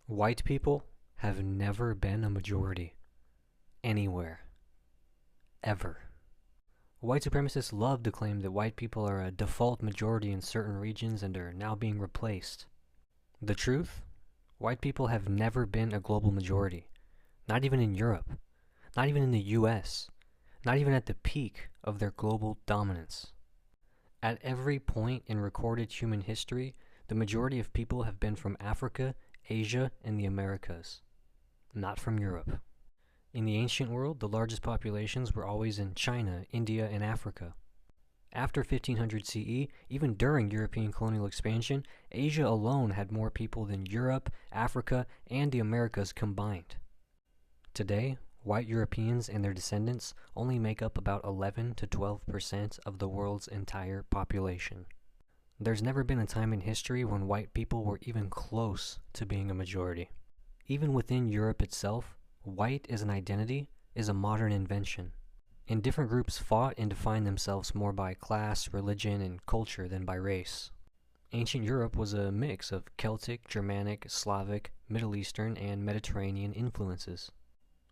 White people have never been a majority anywhere, ever. White supremacists love to claim that white people are a default majority in certain regions and are now being replaced. The truth? White people have never been a global majority, not even in Europe, not even in the US, not even at the peak of their global dominance. At every point in recorded human history, the majority of people have been from Africa, Asia, and the Americas, not from Europe. In the ancient world, the largest populations were always in China, India, and Africa. After 1500 CE, even during European colonial expansion, Asia alone had more people than Europe, Africa, and the Americas combined. Today, white Europeans and their descendants only make up about 11 to 12% of the world's entire population. There's never been a time in history when white people were even close to being a majority. Even within Europe itself, white as an identity is a modern invention, and different groups fought and defined themselves more by class, religion, and culture than by race. Ancient Europe was a mix of Celtic, Germanic, Slavic, Middle Eastern, and Mediterranean influences.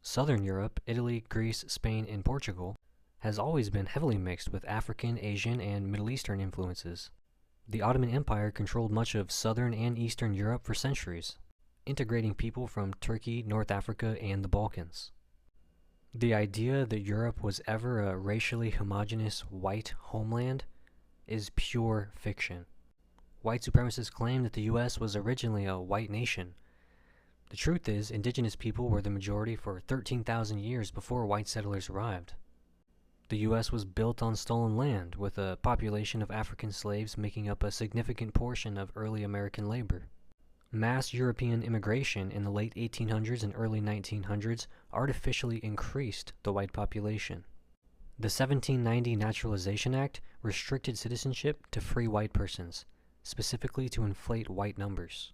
Southern Europe, Italy, Greece, Spain, and Portugal, has always been heavily mixed with African, Asian, and Middle Eastern influences. The Ottoman Empire controlled much of Southern and Eastern Europe for centuries, integrating people from Turkey, North Africa, and the Balkans. The idea that Europe was ever a racially homogeneous white homeland is pure fiction. White supremacists claim that the US was originally a white nation. The truth is, indigenous people were the majority for 13,000 years before white settlers arrived. The US was built on stolen land, with a population of African slaves making up a significant portion of early American labor. Mass European immigration in the late 1800s and early 1900s artificially increased the white population. The 1790 Naturalization Act restricted citizenship to free white persons, specifically to inflate white numbers.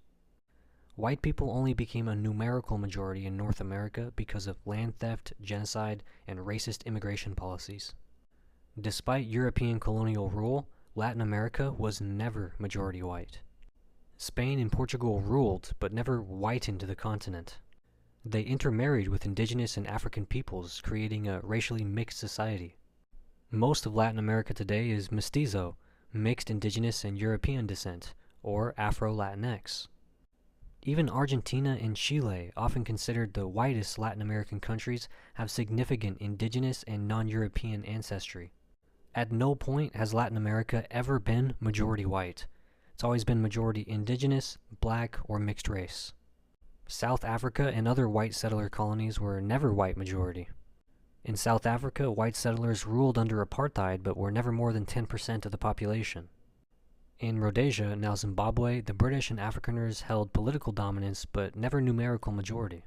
White people only became a numerical majority in North America because of land theft, genocide, and racist immigration policies. Despite European colonial rule, Latin America was never majority white. Spain and Portugal ruled, but never whitened the continent. They intermarried with indigenous and African peoples, creating a racially mixed society. Most of Latin America today is mestizo, mixed indigenous and European descent, or Afro-Latinx. Even Argentina and Chile, often considered the whitest Latin American countries, have significant indigenous and non-European ancestry. At no point has Latin America ever been majority white. It's always been majority indigenous, black, or mixed race. South Africa and other white settler colonies were never white majority. In South Africa, white settlers ruled under apartheid but were never more than 10% of the population. In Rhodesia, now Zimbabwe, the British and Afrikaners held political dominance but never numerical majority.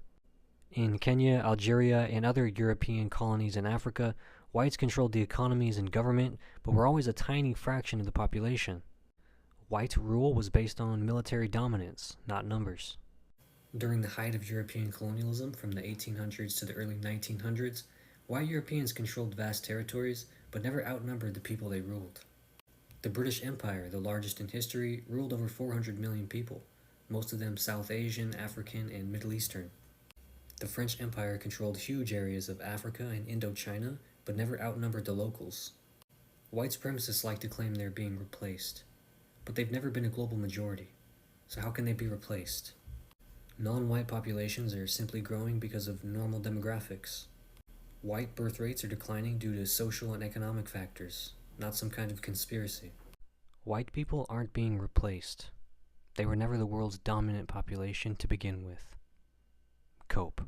In Kenya, Algeria, and other European colonies in Africa, whites controlled the economies and government but were always a tiny fraction of the population. White rule was based on military dominance, not numbers. During the height of European colonialism from the 1800s to the early 1900s, white Europeans controlled vast territories but never outnumbered the people they ruled. The British Empire, the largest in history, ruled over 400 million people, most of them South Asian, African, and Middle Eastern. The French Empire controlled huge areas of Africa and Indochina, but never outnumbered the locals. White supremacists like to claim they're being replaced, but they've never been a global majority, so how can they be replaced? Non-white populations are simply growing because of normal demographics. White birth rates are declining due to social and economic factors, not some kind of conspiracy. White people aren't being replaced. They were never the world's dominant population to begin with. Cope.